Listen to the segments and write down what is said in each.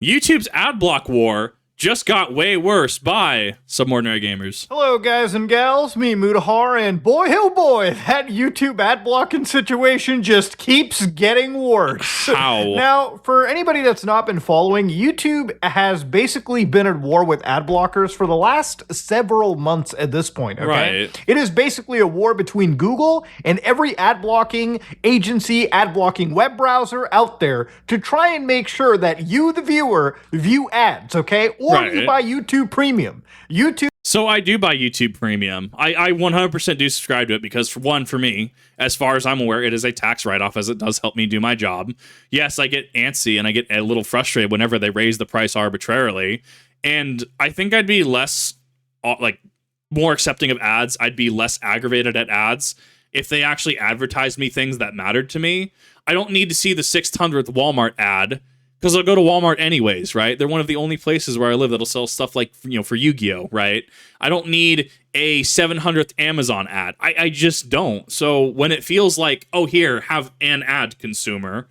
YouTube's Adblock war just got way worse by Some Ordinary Gamers. Hello guys and gals, me Mutahar, and boy oh boy, that YouTube ad blocking situation just keeps getting worse. How? Now, for anybody that's not been following, YouTube has basically been at war with ad blockers for the last several months at this point, okay? Right. It is basically a war between Google and every ad blocking agency, ad blocking web browser out there to try and make sure that you, the viewer, view ads, okay? Or you buy YouTube Premium. So I do buy YouTube Premium. I 100% do subscribe to it because, for me, as far as I'm aware, it is a tax write-off as it does help me do my job. Yes, I get antsy and I get a little frustrated whenever they raise the price arbitrarily. And I think I'd be less, more accepting of ads. I'd be less aggravated at ads if they actually advertised me things that mattered to me. I don't need to see the 600th Walmart ad, because I'll go to Walmart anyways, right? They're one of the only places where I live that'll sell stuff like, for Yu-Gi-Oh, right? I don't need a 700th Amazon ad. I just don't. So when it feels like, oh, here, have an ad, consumer,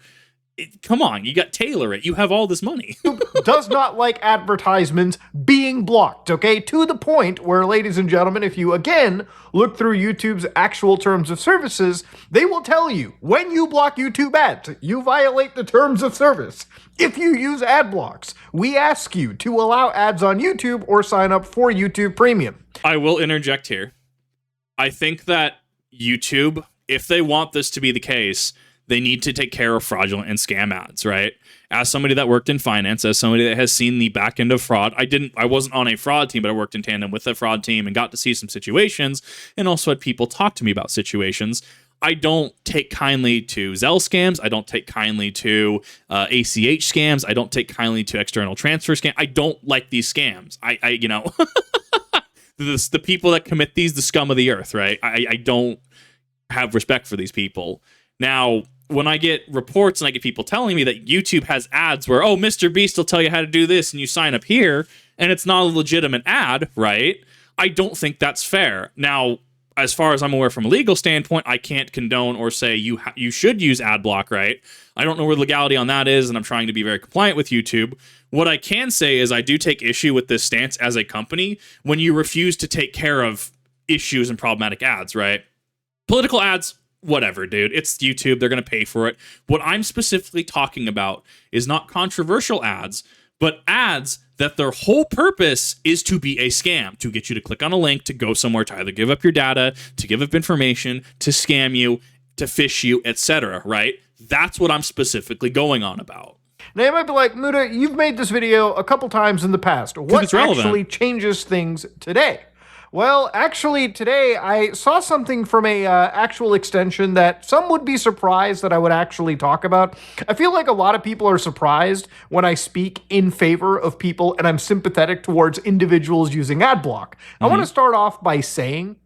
come on, you got tailor it. You have all this money. Does not like advertisements being blocked, okay? To the point where, ladies and gentlemen, if you, again, look through YouTube's actual terms of services, they will tell you, when you block YouTube ads, you violate the terms of service. If you use ad blocks, we ask you to allow ads on YouTube or sign up for YouTube Premium. I will interject here. I think that YouTube, if they want this to be the case, they need to take care of fraudulent and scam ads, right? As somebody that worked in finance, as somebody that has seen the back end of fraud, I wasn't on a fraud team, but I worked in tandem with a fraud team and got to see some situations and also had people talk to me about situations. I don't take kindly to Zelle scams. I don't take kindly to ACH scams. I don't take kindly to external transfer scams. I don't like these scams. The people that commit these, the scum of the earth, right? I don't have respect for these people. Now, when I get reports and I get people telling me that YouTube has ads where, oh, Mr. Beast will tell you how to do this and you sign up here, and it's not a legitimate ad, right? I don't think that's fair. Now, as far as I'm aware from a legal standpoint, I can't condone or say you should use Adblock, right? I don't know where the legality on that is, and I'm trying to be very compliant with YouTube. What I can say is I do take issue with this stance as a company when you refuse to take care of issues and problematic ads, right? Political ads, whatever, dude. It's YouTube. They're going to pay for it. What I'm specifically talking about is not controversial ads, but ads that their whole purpose is to be a scam, to get you to click on a link, to go somewhere, to either give up your data, to give up information, to scam you, to phish you, etc., right? That's what I'm specifically going on about. Now you might be like, Muta, you've made this video a couple times in the past. What actually changes things today? Well, actually, today I saw something from a actual extension that some would be surprised that I would actually talk about. I feel like a lot of people are surprised when I speak in favor of people and I'm sympathetic towards individuals using Adblock. I want to start off by saying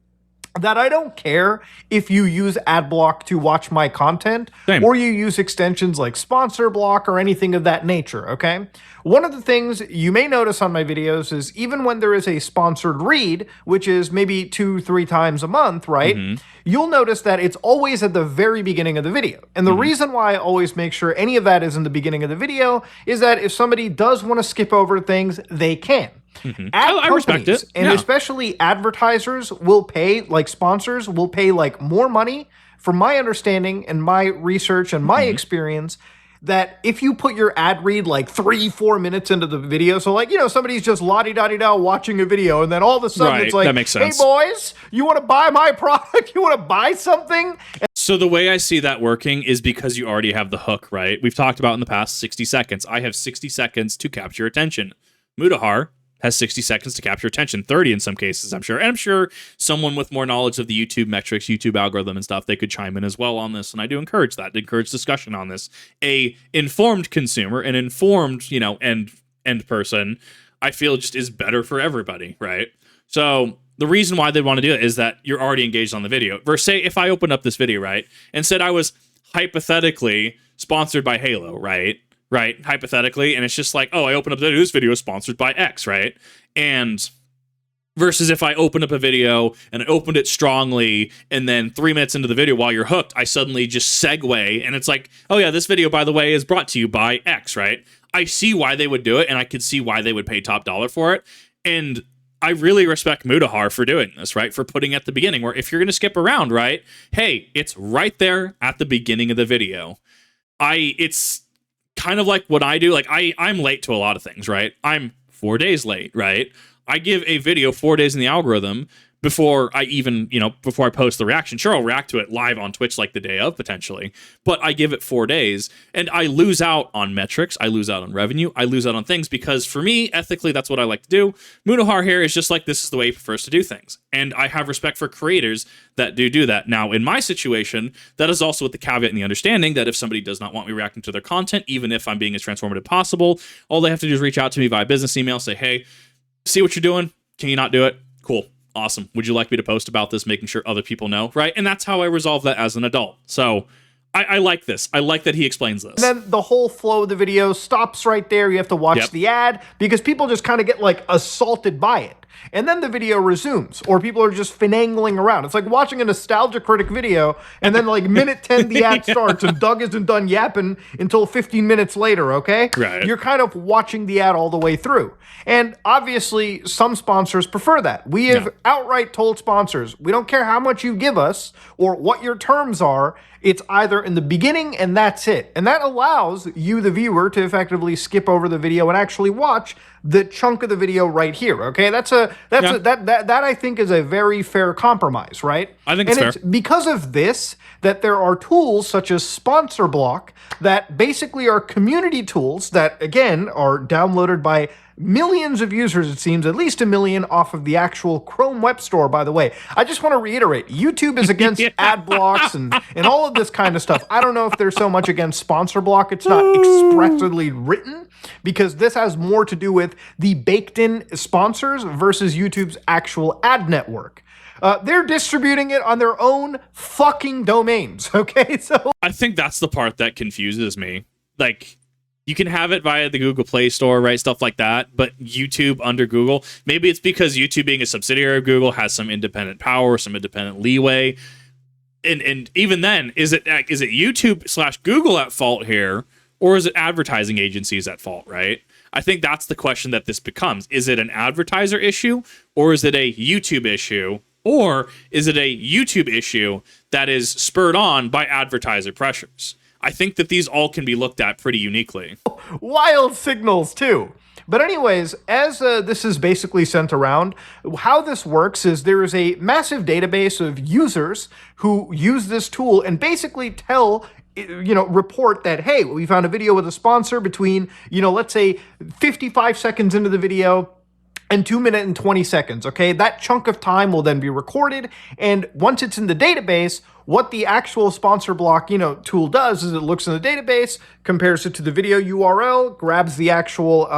that I don't care if you use Adblock to watch my content or you use extensions like Sponsor Block or anything of that nature, okay? One of the things you may notice on my videos is even when there is a sponsored read, which is maybe 2-3 times a month, right? You'll notice that it's always at the very beginning of the video. And the reason why I always make sure any of that is in the beginning of the video is that if somebody does want to skip over things, they can. I respect it. And especially advertisers will pay, like sponsors, will pay like more money, from my understanding and my research and my experience, that if you put your ad read like 3-4 minutes into the video, so like, somebody's just la-di-da-di-da watching a video, and then all of a sudden it's like, that makes sense. Hey boys, you want to buy my product? You want to buy something? So the way I see that working is because you already have the hook, right? We've talked about in the past 60 seconds. I have 60 seconds to capture attention. Mutahar has 60 seconds to capture attention, 30 in some cases, I'm sure. And I'm sure someone with more knowledge of the YouTube metrics, YouTube algorithm and stuff, they could chime in as well on this. And I do encourage that, encourage discussion on this. A informed consumer, an informed, end person, I feel just is better for everybody, right? So the reason why they want to do it is that you're already engaged on the video. Versus, say, if I opened up this video, right, and said I was hypothetically sponsored by Halo, right, hypothetically, and it's just like, oh, I opened up this video is sponsored by X, right? And Versus if I opened up a video and I opened it strongly, and then 3 minutes into the video while you're hooked, I suddenly just segue, and it's like, oh yeah, this video, by the way, is brought to you by X, right? I see why they would do it, and I could see why they would pay top dollar for it. And I really respect Mutahar for doing this, right? For putting at the beginning, where if you're going to skip around, right? Hey, it's right there at the beginning of the video. It's kind of like what I do. Like I'm late to a lot of things, right? I'm 4 days late, right? I give a video 4 days in the algorithm before I even, before I post the reaction. Sure, I'll react to it live on Twitch like the day of, potentially, but I give it 4 days, and I lose out on metrics, I lose out on revenue, I lose out on things, because for me, ethically, that's what I like to do. Mutahar here is just like, this is the way he prefers to do things, and I have respect for creators that do that. Now, in my situation, that is also with the caveat and the understanding that if somebody does not want me reacting to their content, even if I'm being as transformative as possible, all they have to do is reach out to me via business email, say, hey, see what you're doing, can you not do it? Cool. Awesome. Would you like me to post about this, making sure other people know, right? And that's how I resolve that as an adult. So I like this. I like that he explains this. And then the whole flow of the video stops right there. You have to watch the ad because people just kind of get like assaulted by it. And then the video resumes, or people are just finagling around. It's like watching a Nostalgia Critic video, and then like minute 10, the ad starts, and Doug isn't done yapping until 15 minutes later, okay? Right. You're kind of watching the ad all the way through. And obviously, some sponsors prefer that. We have outright told sponsors, we don't care how much you give us or what your terms are, it's either in the beginning and that's it. And that allows you, the viewer, to effectively skip over the video and actually watch the chunk of the video right here. Okay, that I think is a very fair compromise, right? I think it's fair. It's because of this that there are tools such as Sponsor Block that basically are community tools that, again, are downloaded by millions of users, it seems, at least 1 million off of the actual Chrome Web Store, by the way. I just want to reiterate, YouTube is against ad blocks and all of this kind of stuff. I don't know if they're so much against Sponsor Block. It's not expressly written, because this has more to do with the baked-in sponsors versus YouTube's actual ad network. They're distributing it on their own fucking domains, okay? So I think that's the part that confuses me. Like, you can have it via the Google Play Store, right? Stuff like that. But YouTube under Google, maybe it's because YouTube being a subsidiary of Google has some independent power, some independent leeway. And even then, is it YouTube/Google at fault here, or is it advertising agencies at fault, right? I think that's the question that this becomes. Is it an advertiser issue, or is it a YouTube issue, or is it a YouTube issue that is spurred on by advertiser pressures? I think that these all can be looked at pretty uniquely. Wild signals, too. But anyways, as this is basically sent around, how this works is there is a massive database of users who use this tool and basically report that, hey, we found a video with a sponsor between, let's say 55 seconds into the video and 2 minutes and 20 seconds, okay? That chunk of time will then be recorded, and once it's in the database, what the actual Sponsor Block, tool does is it looks in the database, compares it to the video URL, grabs the actual,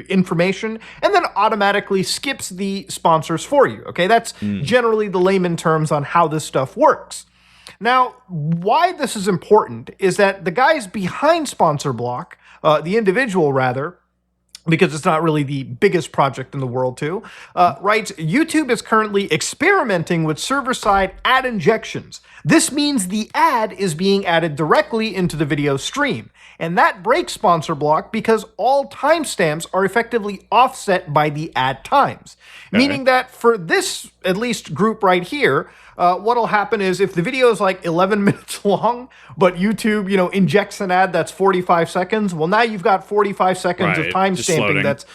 information, and then automatically skips the sponsors for you, okay? That's generally the layman terms on how this stuff works. Now, why this is important is that the guys behind Sponsor Block, the individual rather, because it's not really the biggest project in the world too, writes, YouTube is currently experimenting with server-side ad injections. This means the ad is being added directly into the video stream. And that breaks Sponsor Block because all timestamps are effectively offset by the ad times. Meaning that for this, at least, group right here, what'll happen is if the video is like 11 minutes long, but YouTube, injects an ad that's 45 seconds, well, now you've got 45 seconds of time stamping that's,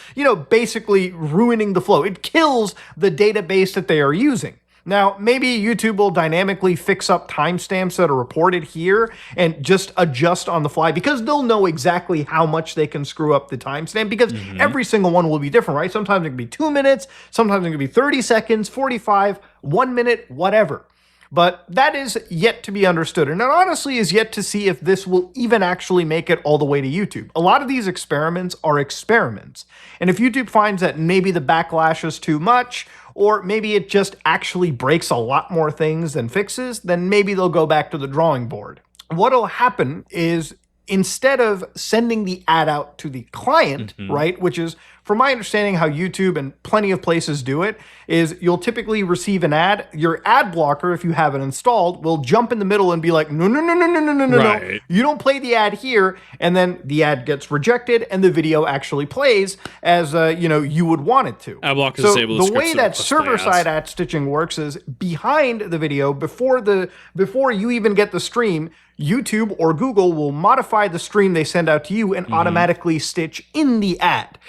basically ruining the flow. It kills the database that they are using. Now, maybe YouTube will dynamically fix up timestamps that are reported here and just adjust on the fly, because they'll know exactly how much they can screw up the timestamp, because every single one will be different, right? Sometimes it can be 2 minutes, sometimes it can be 30 seconds, 45, 1 minute, whatever. But that is yet to be understood, and it honestly is yet to see if this will even actually make it all the way to YouTube. A lot of these experiments are experiments, and if YouTube finds that maybe the backlash is too much, or maybe it just actually breaks a lot more things than fixes, then maybe they'll go back to the drawing board. What'll happen is instead of sending the ad out to the client, right, which is, from my understanding, how YouTube and plenty of places do it, is you'll typically receive an ad. Your ad blocker, if you have it installed, will jump in the middle and be like, no, no, no, no, no, no, no, no, no. You don't play the ad here. And then the ad gets rejected and the video actually plays as, you would want it to. Adblock is so disabled. The way that server-side ad stitching works is behind the video, before you even get the stream, YouTube or Google will modify the stream they send out to you and automatically stitch in the ad.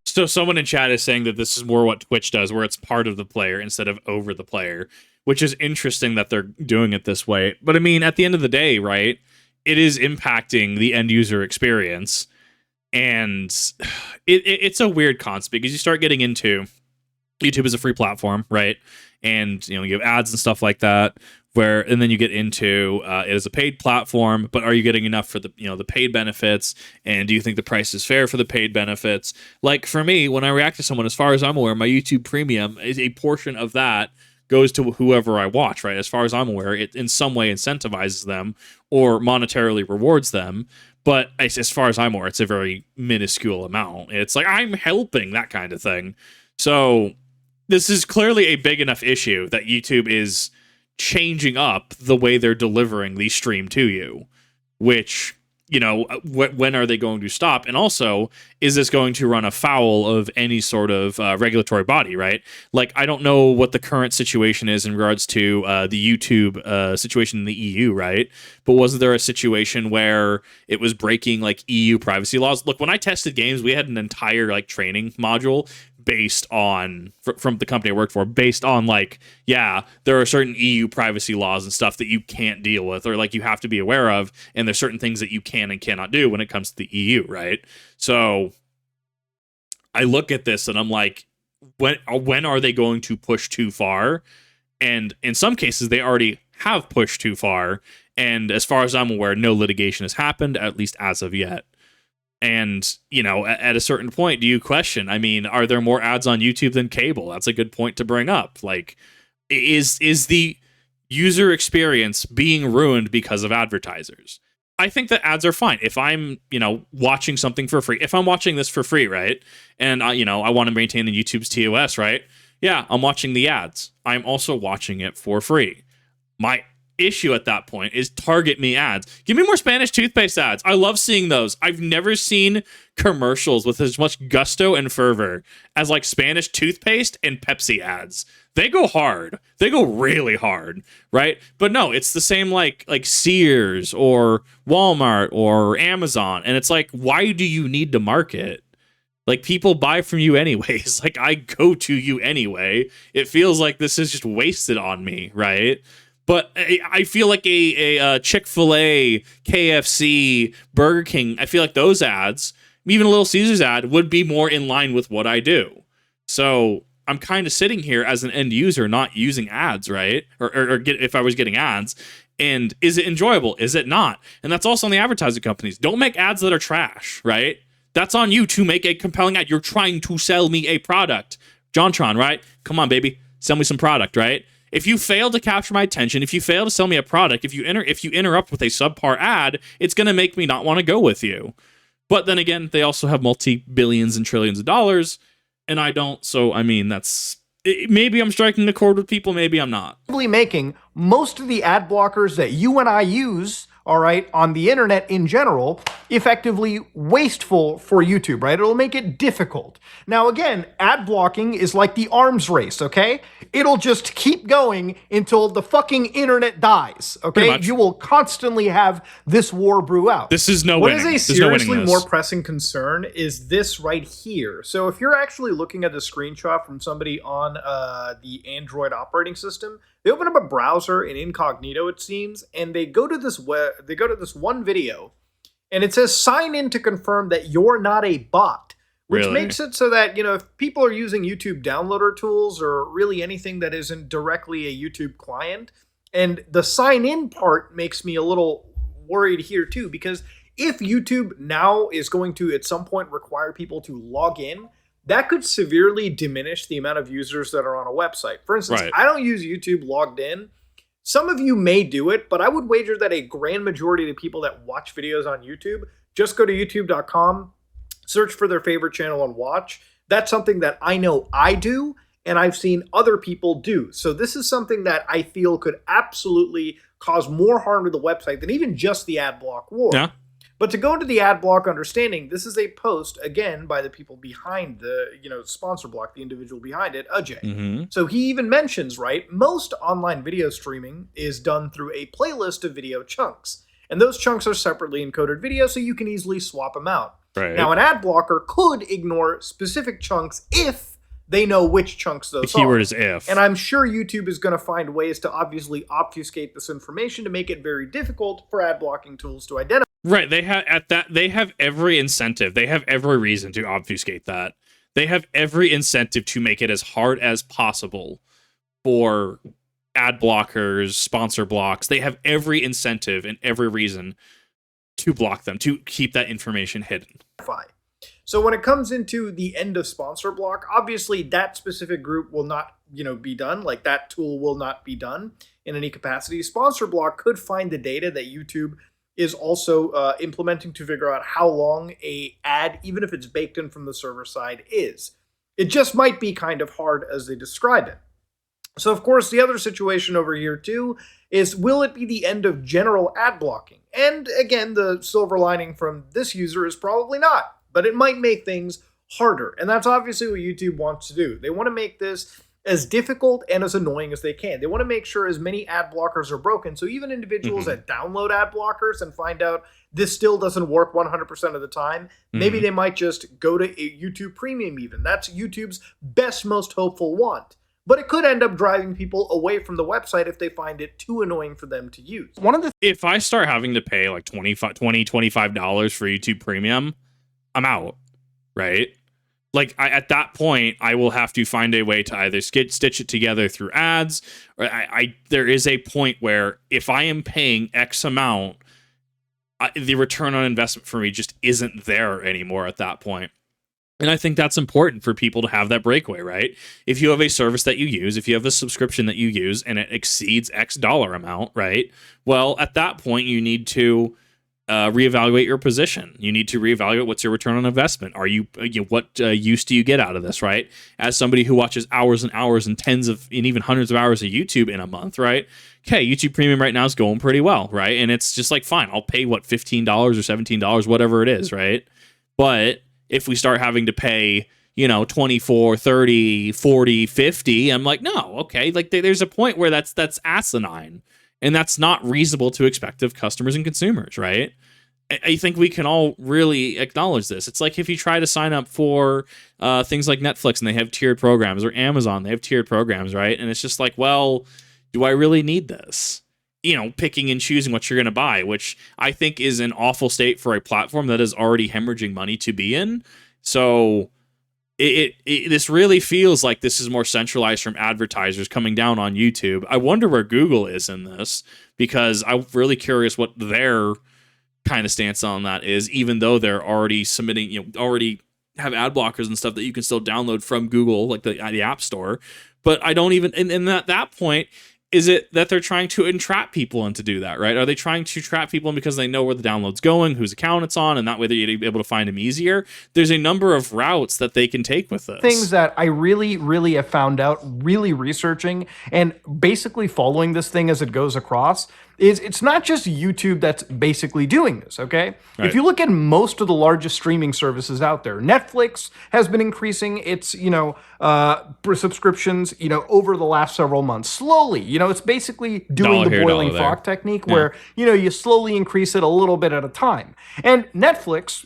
So someone in chat is saying that this is more what Twitch does, where it's part of the player instead of over the player, which is interesting that they're doing it this way. But I mean, at the end of the day, right, it is impacting the end user experience. And it's a weird concept because you start getting into YouTube is a free platform, right? And you have ads and stuff like that. And then you get into it is a paid platform, but are you getting enough for the the paid benefits? And do you think the price is fair for the paid benefits? Like for me, when I react to someone, as far as I'm aware, my YouTube Premium is a portion of that goes to whoever I watch, right? As far as I'm aware, it in some way incentivizes them or monetarily rewards them. But as far as I'm aware, it's a very minuscule amount. It's like I'm helping, that kind of thing. So this is clearly a big enough issue that YouTube is changing up the way they're delivering the stream to you, which, when are they going to stop? And also, is this going to run afoul of any sort of regulatory body, right? Like, I don't know what the current situation is in regards to the YouTube situation in the EU, right? But wasn't there a situation where it was breaking, like, EU privacy laws? Look, when I tested games, we had an entire, like, training module based on from the company I worked for, based on there are certain EU privacy laws and stuff that you can't deal with, or like you have to be aware of, and there's certain things that you can and cannot do when it comes to the EU, right? So I look at this and I'm like, when are they going to push too far? And in some cases they already have pushed too far, and as far as I'm aware, no litigation has happened, at least as of yet. And, at a certain point, do you question, I mean, are there more ads on YouTube than cable? That's a good point to bring up. Like, is the user experience being ruined because of advertisers? I think that ads are fine. If I'm, watching something for free, if I'm watching this for free, right? And, I want to maintain the YouTube's TOS, right? Yeah, I'm watching the ads. I'm also watching it for free. My issue at that point is target me ads. Give me more Spanish toothpaste ads. I love seeing those. I've never seen commercials with as much gusto and fervor as like Spanish toothpaste and Pepsi ads. They go hard. They go really hard, right? But no, it's the same like Sears or Walmart or Amazon. And it's like, why do you need to market? Like, people buy from you anyways. Like, I go to you anyway. It feels like this is just wasted on me, right? But I feel like a Chick-fil-A, KFC, Burger King, I feel like those ads, even a Little Caesars ad, would be more in line with what I do. So I'm kind of sitting here as an end user not using ads, right? Or if I was getting ads. And is it enjoyable? Is it not? And that's also on the advertising companies. Don't make ads that are trash, right? That's on you to make a compelling ad. You're trying to sell me a product. JonTron, right? Come on, baby. Sell me some product, right? If you fail to capture my attention, if you fail to sell me a product, if you interrupt with a subpar ad, it's going to make me not want to go with you. But then again, they also have multi-billions and trillions of dollars, and I don't. So, I mean, maybe I'm striking a chord with people, maybe I'm not. Making most of the ad blockers that you and I use, all right, on the internet in general, effectively wasteful for YouTube, right? It'll make it difficult. Now, again, ad blocking is like the arms race, okay? It'll just keep going until the fucking internet dies, okay? You will constantly have this war brew out. This is no winning. What is a seriously more pressing concern is this right here. So if you're actually looking at a screenshot from somebody on the Android operating system, they open up a browser in incognito, it seems, and they go to this one video, and it says sign in to confirm that you're not a bot, which makes it so that, if people are using YouTube downloader tools or really anything that isn't directly a YouTube client, and the sign in part makes me a little worried here too, because if YouTube now is going to at some point require people to log in, that could severely diminish the amount of users that are on a website. For instance, I don't use YouTube logged in Some of you may do it, but I would wager that a grand majority of the people that watch videos on YouTube just go to youtube.com, search for their favorite channel and watch. That's something that I know I do, and I've seen other people do. So this is something that I feel could absolutely cause more harm to the website than even just the Adblock war. Yeah. But to go into the Adblock understanding, this is a post, again, by the people behind the, sponsor block, the individual behind it, Ajay. So he even mentions, right, most online video streaming is done through a playlist of video chunks. And those chunks are separately encoded video, so you can easily swap them out. Right. Now, an ad blocker could ignore specific chunks if they know which chunks those are. The keyword is if. And I'm sure YouTube is going to find ways to obviously obfuscate this information to make it very difficult for ad blocking tools to identify. Right. They have every incentive. They have every reason to obfuscate that. They have every incentive to make it as hard as possible for ad blockers, sponsor blocks. They have every incentive and every reason to block them, to keep that information hidden. So when it comes into the end of sponsor block, obviously that specific group will not, be done. Like that tool will not be done in any capacity. Sponsor block could find the data that YouTube is also implementing to figure out how long a ad, even if it's baked in from the server side, is. It just might be kind of hard as they describe it. So of course, the other situation over here too is, will it be the end of general ad blocking? And again, the silver lining from this user is probably not. But it might make things harder. And that's obviously what YouTube wants to do. They want to make this as difficult and as annoying as they can. They want to make sure as many ad blockers are broken. So even individuals that download ad blockers and find out this still doesn't work 100% of the time, maybe they might just go to YouTube Premium even. That's YouTube's best, most hopeful want. But it could end up driving people away from the website if they find it too annoying for them to use. If I start having to pay like $25 for YouTube Premium, I'm out, right? Like at that point, I will have to find a way to either stitch it together through ads, or there is a point where if I am paying X amount, the return on investment for me just isn't there anymore at that point. And I think that's important for people to have that breakaway, right? If you have a service that you use, if you have a subscription that you use and it exceeds X dollar amount, right? Well, at that point, you need to reevaluate your position. You need to reevaluate what's your return on investment. Are what use do you get out of this, right? As somebody who watches hours and hours and tens of and even hundreds of hours of YouTube in a month, right? Okay, YouTube Premium right now is going pretty well, right? And it's just like, fine, I'll pay what, $15 or $17, whatever it is, right? But if we start having to pay, $24, $30, $40, $50, I'm like, no, okay, like there's a point where that's asinine. And that's not reasonable to expect of customers and consumers, right? I think we can all really acknowledge this. It's like if you try to sign up for things like Netflix and they have tiered programs, or Amazon, they have tiered programs, right? And it's just like, well, do I really need this? Picking and choosing what you're going to buy, which I think is an awful state for a platform that is already hemorrhaging money to be in. So this really feels like this is more centralized from advertisers coming down on YouTube. I wonder where Google is in this, because I'm really curious what their kind of stance on that is, even though they're already submitting, already have ad blockers and stuff that you can still download from Google, like the App Store. But I don't even, and at that point, is it that they're trying to entrap people into do that, right? Are they trying to trap people in because they know where the download's going, whose account it's on, and that way they're able to find them easier? There's a number of routes that they can take with this. Things that I really, really have found out, really researching, and basically following this thing as it goes across, is it's not just YouTube that's basically doing this, okay? Right. If you look at most of the largest streaming services out there, Netflix has been increasing its, subscriptions, over the last several months. Slowly, it's basically doing the boiling frog technique where, you slowly increase it a little bit at a time. And Netflix,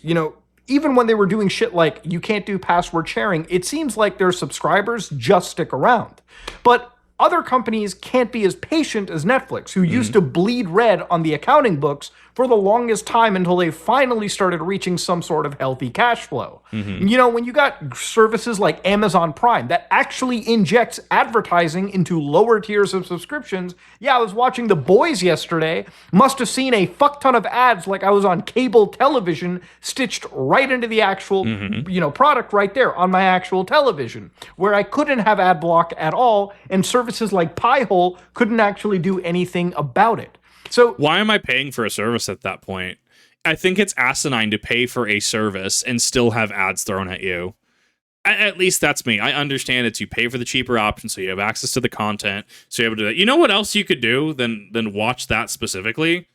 even when they were doing shit like you can't do password sharing, it seems like their subscribers just stick around. But other companies can't be as patient as Netflix, who used to bleed red on the accounting books for the longest time until they finally started reaching some sort of healthy cash flow. You know, when you got services like Amazon Prime that actually injects advertising into lower tiers of subscriptions, yeah, I was watching The Boys yesterday, must have seen a fuck ton of ads like I was on cable television stitched right into the actual, you know, product right there on my actual television, where I couldn't have ad block at all, and services like Pi-hole couldn't actually do anything about it. So why am I paying for a service at that point? I think it's asinine to pay for a service and still have ads thrown at you. At least that's me. I understand it's you pay for the cheaper option, so you have access to the content, so you're able to do that. You know what else you could do than watch that specifically?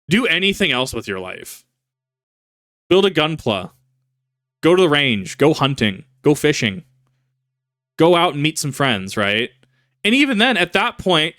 Do anything else with your life. Build a gunpla. Go to the range. Go hunting. Go fishing. Go out and meet some friends, right? And even then, at that point,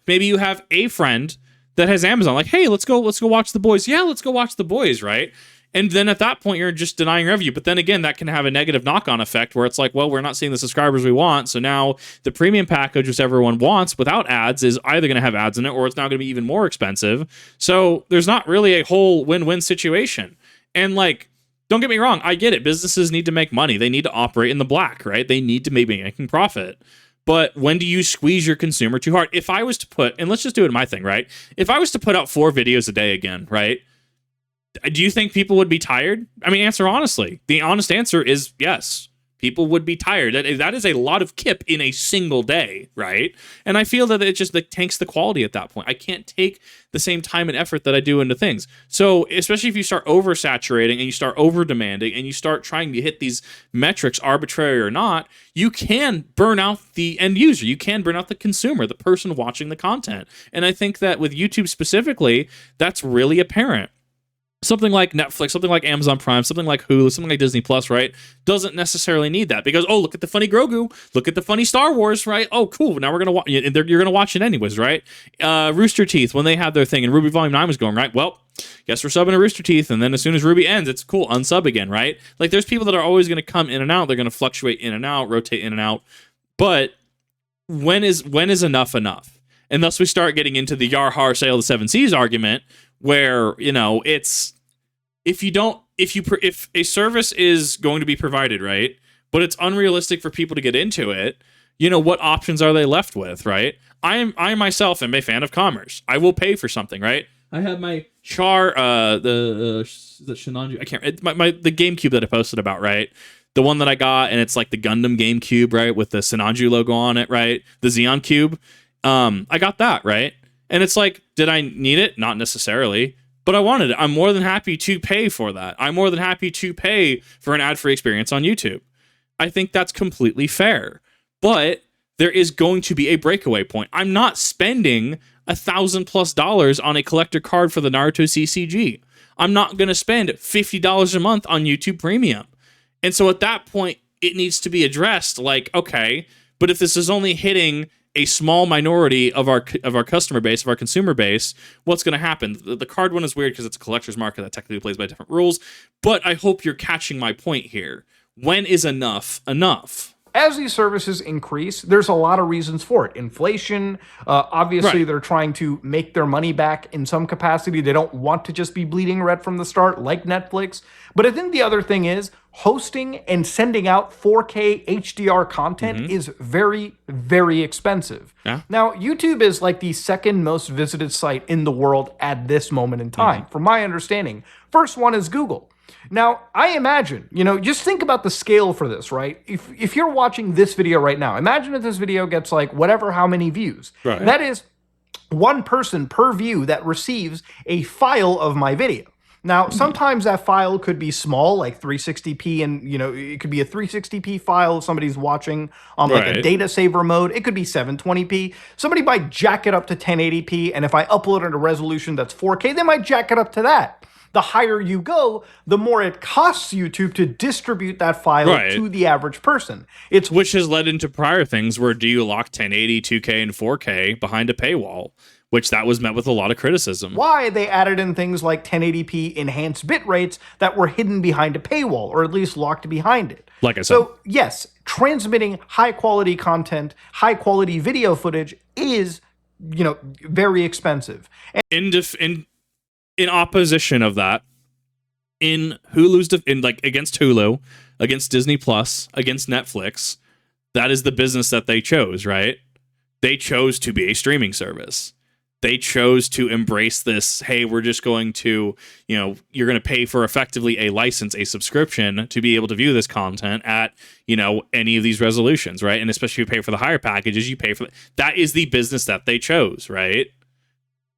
maybe you have a friend that has Amazon, like, hey, let's go watch The Boys. Yeah, let's go watch The Boys, right? And then at that point, you're just denying revenue. But then again, that can have a negative knock-on effect where it's like, well, we're not seeing the subscribers we want. So now the premium package, which everyone wants without ads, is either going to have ads in it or it's now going to be even more expensive. So there's not really a whole win-win situation. And like, don't get me wrong, I get it. Businesses need to make money. They need to operate in the black, right? They need to be making profit. But when do you squeeze your consumer too hard? If I was to put, and let's just do it in my thing, right? If I was to put out 4 videos a day again, right? Do you think people would be tired? I mean, answer honestly. The honest answer is yes. People would be tired. That is a lot of kip in a single day, right? And I feel that it just tanks the quality at that point. I can't take the same time and effort that I do into things. So especially if you start oversaturating and you start over-demanding and you start trying to hit these metrics, arbitrary or not, you can burn out the end user. You can burn out the consumer, the person watching the content. And I think that with YouTube specifically, that's really apparent. Something like Netflix, something like Amazon Prime, something like Hulu, something like Disney Plus, right? Doesn't necessarily need that because, oh, look at the funny Grogu, look at the funny Star Wars, right? Oh, cool. Now we're gonna watch. You're gonna watch it anyways, right? Rooster Teeth, when they had their thing, and Ruby Volume 9 was going, right? Well, guess we're subbing to Rooster Teeth, and then as soon as Ruby ends, it's cool, unsub again, right? Like, there's people that are always gonna come in and out. They're gonna fluctuate in and out, rotate in and out. But when is enough enough? And thus we start getting into the Yar Har Sail the Seven Seas argument, where, you know, it's if a service is going to be provided, right, but it's unrealistic for people to get into it, you know, what options are they left with, right? I myself am a fan of commerce. I will pay for something, right? I have my Char, the Shinanju, I can't, the GameCube that I posted about, right? The one that I got, and it's like the Gundam GameCube, right, with the Sinanju logo on it, right? The Xeon Cube. I got that, right? And it's like, did I need it? Not necessarily, but I wanted it. I'm more than happy to pay for that. I'm more than happy to pay for an ad-free experience on YouTube. I think that's completely fair. But there is going to be a breakaway point. I'm not spending $1,000+ on a collector card for the Naruto CCG. I'm not going to spend $50 a month on YouTube Premium. And so at that point, it needs to be addressed like, okay, but if this is only hitting a small minority of our customer base, of our consumer base, what's going to happen? The card one is weird because it's a collector's market that technically plays by different rules, but I hope you're catching my point here. When is enough enough? As these services increase, there's a lot of reasons for it. Inflation, obviously Right. They're trying to make their money back in some capacity. They don't want to just be bleeding red from the start like Netflix. But I think the other thing is hosting and sending out 4K HDR content is very, very expensive. Yeah. Now, YouTube is like the second most visited site in the world at this moment in time, from my understanding. First one is Google. Now, I imagine, you know, just think about the scale for this, right? If you're watching this video right now, imagine if this video gets like whatever, how many views. Right. That is one person per view that receives a file of my video. Now, sometimes that file could be small, like 360p, and, you know, it could be a 360p file if somebody's watching on like a data saver mode. It could be 720p. Somebody might jack it up to 1080p, and if I upload it at a resolution that's 4K, they might jack it up to that. The higher you go, the more it costs YouTube to distribute that file to the average person. Which has led into prior things where do you lock 1080, 2K, and 4K behind a paywall, which that was met with a lot of criticism. Why they added in things like 1080p enhanced bit rates that were hidden behind a paywall, or at least locked behind it. Like I said. So yes, transmitting high quality content, high quality video footage is, you know, very expensive. In in opposition of that, in against Hulu, against Disney Plus, against Netflix, that is the business that they chose, right? They chose to be a streaming service. They chose to embrace this, hey, we're just going to, you're going to pay for effectively a license, a subscription to be able to view this content at, any of these resolutions, right? And especially if you pay for the higher packages, you pay for that is the business that they chose, right?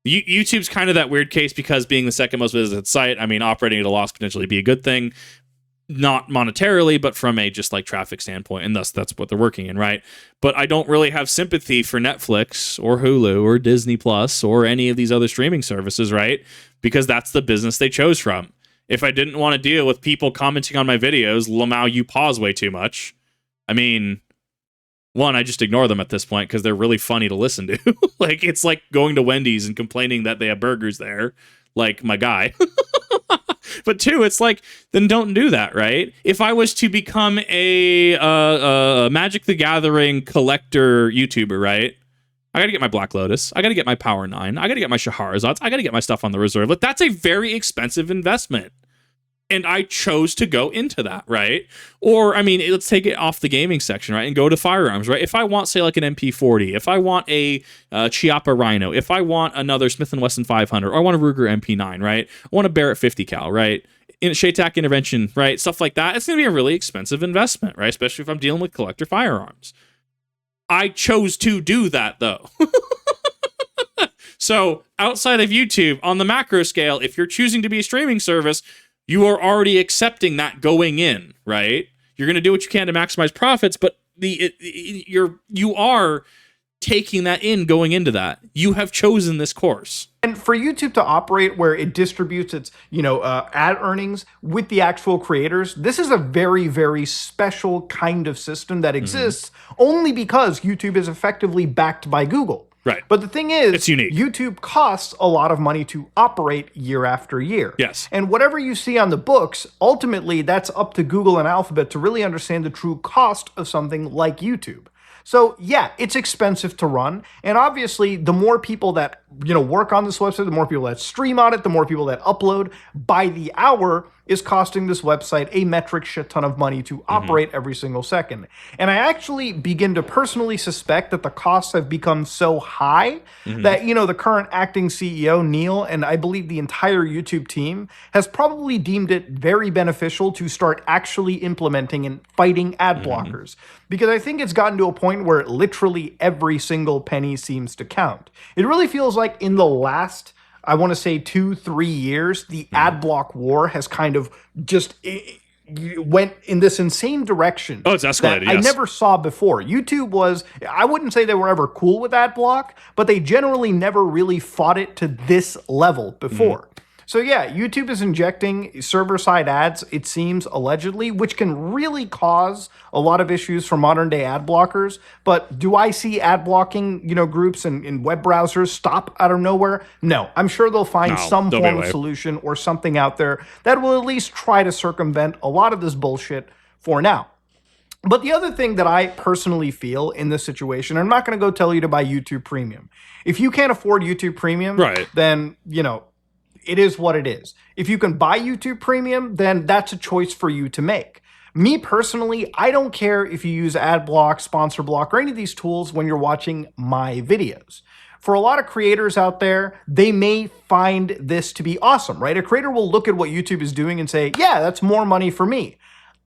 YouTube's kind of that weird case because being the second most visited site, I mean, operating at a loss potentially be a good thing. Not monetarily, but from a just like traffic standpoint, and thus that's what they're working in, right? But I don't really have sympathy for Netflix or Hulu or Disney Plus or any of these other streaming services, right? Because that's the business they chose from. If I didn't want to deal with people commenting on my videos, Lamau, you pause way too much. I mean, one, I just ignore them at this point because they're really funny to listen to. Like, it's like going to Wendy's and complaining that they have burgers there, like my guy. But two, it's like, then don't do that, right? If I was to become a Magic the Gathering collector YouTuber, right? I got to get my Black Lotus. I got to get my Power 9. I got to get my Shahrazats. I got to get my stuff on the reserve. Like, that's a very expensive investment. And I chose to go into that, right? Or, I mean, let's take it off the gaming section, right? And go to firearms, right? If I want, say, like an MP40, if I want a Chiappa Rhino, if I want another Smith & Wesson 500, or I want a Ruger MP9, right? I want a Barrett 50 cal, right? In Shaytac Intervention, right? Stuff like that. It's going to be a really expensive investment, right? Especially if I'm dealing with collector firearms. I chose to do that, though. So, outside of YouTube, on the macro scale, if you're choosing to be a streaming service, you are already accepting that going in, right? You're going to do what you can to maximize profits, but you are taking that in going into that. You have chosen this course. And for YouTube to operate where it distributes its, ad earnings with the actual creators, this is a very, very special kind of system that exists only because YouTube is effectively backed by Google. Right. But the thing is, it's unique. YouTube costs a lot of money to operate year after year. Yes. And whatever you see on the books, ultimately, that's up to Google and Alphabet to really understand the true cost of something like YouTube. So yeah, it's expensive to run. And obviously, the more people that, work on this website, the more people that stream on it, the more people that upload by the hour is costing this website a metric shit ton of money to operate every single second. And I actually begin to personally suspect that the costs have become so high that, the current acting CEO, Neil, and I believe the entire YouTube team has probably deemed it very beneficial to start actually implementing and fighting ad blockers. Because I think it's gotten to a point where literally every single penny seems to count. It really feels like in the last, I want to say 2-3 years, the ad block war has kind of just went in this insane direction. Oh, it's escalated, I never saw before. YouTube was, I wouldn't say they were ever cool with ad block, but they generally never really fought it to this level before. So yeah, YouTube is injecting server-side ads, it seems, allegedly, which can really cause a lot of issues for modern-day ad blockers. But do I see ad blocking, groups and web browsers stop out of nowhere? No. I'm sure they'll find some form of solution or something out there that will at least try to circumvent a lot of this bullshit for now. But the other thing that I personally feel in this situation, I'm not going to go tell you to buy YouTube Premium. If you can't afford YouTube Premium, then, it is what it is. If you can buy YouTube Premium, then that's a choice for you to make. Me personally, I don't care if you use Adblock, Sponsor Block, or any of these tools when you're watching my videos. For a lot of creators out there, they may find this to be awesome, right? A creator will look at what YouTube is doing and say, yeah, that's more money for me.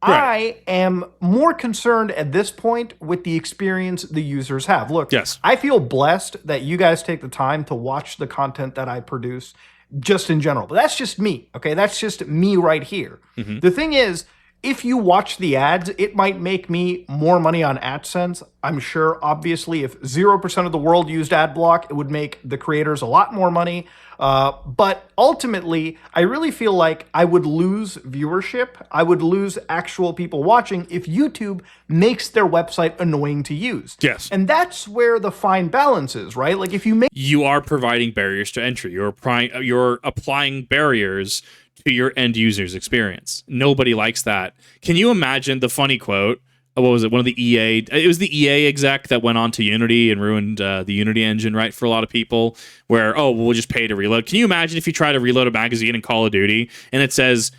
I am more concerned at this point with the experience the users have. Look, I feel blessed that you guys take the time to watch the content that I produce just in general. But that's just me, okay? That's just me right here. The thing is, if you watch the ads, it might make me more money on AdSense. I'm sure, obviously, if 0% of the world used Adblock, it would make the creators a lot more money. But ultimately, I really feel like I would lose viewership. I would lose actual people watching if YouTube makes their website annoying to use. Yes. And that's where the fine balance is, right? Like if you make... You are providing barriers to entry. You're applying barriers to your end user's experience. Nobody likes that. Can you imagine the funny quote? what was it? One of the EA. It was the EA exec that went on to Unity and ruined the Unity engine, right? For a lot of people, where we'll just pay to reload. Can you imagine if you try to reload a magazine in Call of Duty and it says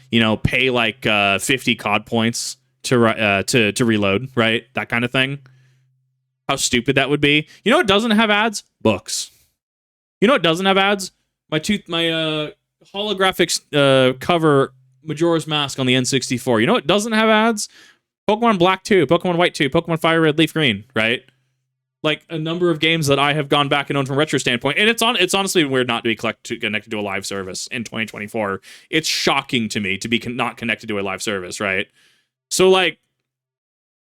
pay like 50 COD points to reload, right? That kind of thing. How stupid that would be. You know what doesn't have ads? Books. You know what doesn't have ads? My holographic cover Majora's Mask on the N64. You know what doesn't have ads? Pokemon Black 2, Pokemon White 2, Pokemon Fire Red, Leaf Green, right? Like a number of games that I have gone back and owned from a retro standpoint, and it's honestly weird not to be connected to a live service in 2024. It's shocking to me to be not connected to a live service, right? So like,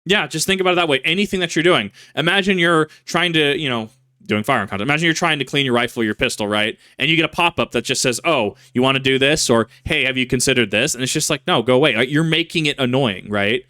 yeah, just think about it that way. Anything that you're doing, imagine you're trying to, doing firearm content. Imagine you're trying to clean your rifle or your pistol, right? And you get a pop-up that just says, oh, you want to do this? Or, hey, have you considered this? And it's just like, no, go away. Like, you're making it annoying, right?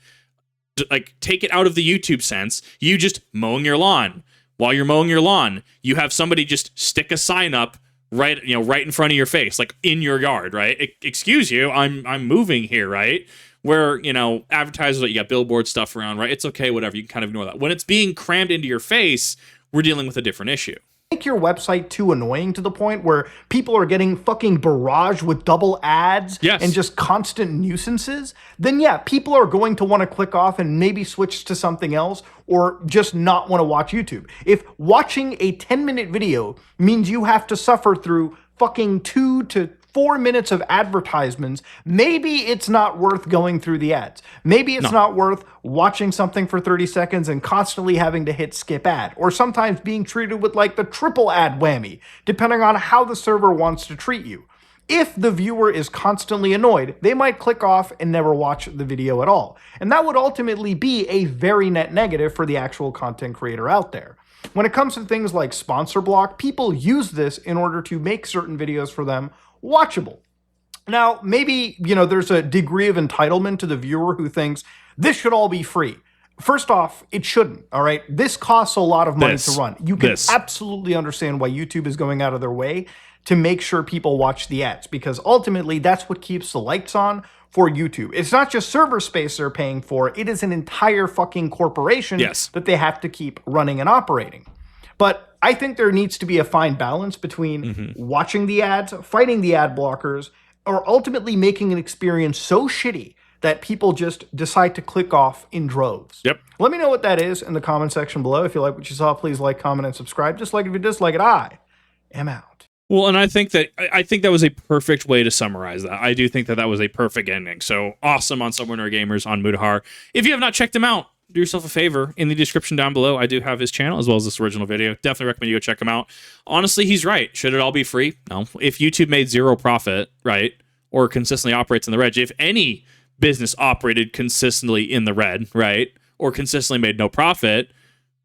Like, take it out of the YouTube sense. You just mowing your lawn. While you're mowing your lawn, you have somebody just stick a sign up right in front of your face, like in your yard, right? Excuse you, I'm moving here, right? Where, advertisers, you got billboard stuff around, right? It's okay, whatever. You can kind of ignore that. When it's being crammed into your face, we're dealing with a different issue. Make your website too annoying to the point where people are getting fucking barraged with double ads and just constant nuisances, then yeah, people are going to want to click off and maybe switch to something else or just not want to watch YouTube. If watching a 10-minute video means you have to suffer through fucking 2 to 4 minutes of advertisements, maybe it's not worth going through the ads. Maybe it's not worth watching something for 30 seconds and constantly having to hit skip ad, or sometimes being treated with like the triple ad whammy, depending on how the server wants to treat you. If the viewer is constantly annoyed, they might click off and never watch the video at all. And that would ultimately be a very net negative for the actual content creator out there. When it comes to things like sponsor block, people use this in order to make certain videos for them watchable. Now, maybe, there's a degree of entitlement to the viewer who thinks this should all be free. First off, it shouldn't, all right? This costs a lot of money to run. You can absolutely understand why YouTube is going out of their way to make sure people watch the ads, because ultimately that's what keeps the lights on for YouTube. It's not just server space they're paying for, it is an entire fucking corporation that they have to keep running and operating. But I think there needs to be a fine balance between watching the ads, fighting the ad blockers, or ultimately making an experience so shitty that people just decide to click off in droves. Let me know what that is in the comment section below. If you like what you saw, please like, comment, and subscribe. Just like if you dislike it, I am out. Well, and I think that was a perfect way to summarize that. I do think that was a perfect ending. So awesome on SomeOrdinaryGamers on Mudahar. If you have not checked him out, do yourself a favor. In the description down below, I do have his channel as well as this original video. Definitely recommend you go check him out. Honestly, he's right. Should it all be free? No. If YouTube made zero profit, right, or consistently operates in the red, if any business operated consistently in the red, right, or consistently made no profit,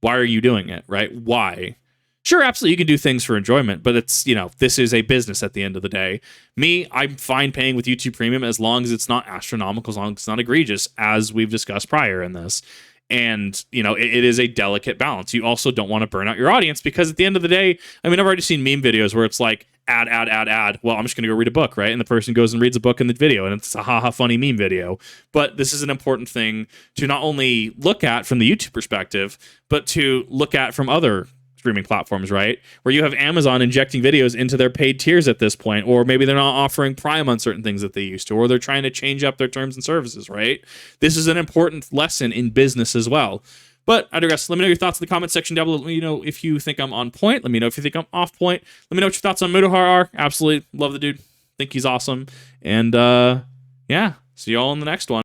why are you doing it, right? Why? Sure, absolutely, you can do things for enjoyment, but it's, this is a business at the end of the day. Me, I'm fine paying with YouTube Premium as long as it's not astronomical, as long as it's not egregious, as we've discussed prior in this. And, it is a delicate balance. You also don't want to burn out your audience because at the end of the day, I mean, I've already seen meme videos where it's like, ad. Well, I'm just going to go read a book, right? And the person goes and reads a book in the video, and it's a haha funny meme video. But this is an important thing to not only look at from the YouTube perspective, but to look at from other streaming platforms, right? Where you have Amazon injecting videos into their paid tiers at this point, or maybe they're not offering Prime on certain things that they used to, or they're trying to change up their terms and services, right? This is an important lesson in business as well. But I digress. Let me know your thoughts in the comment section down below. Let me know if you think I'm on point. Let me know if you think I'm off point. Let me know what your thoughts on Mudahar are. Absolutely love the dude. Think he's awesome. And yeah, see you all in the next one.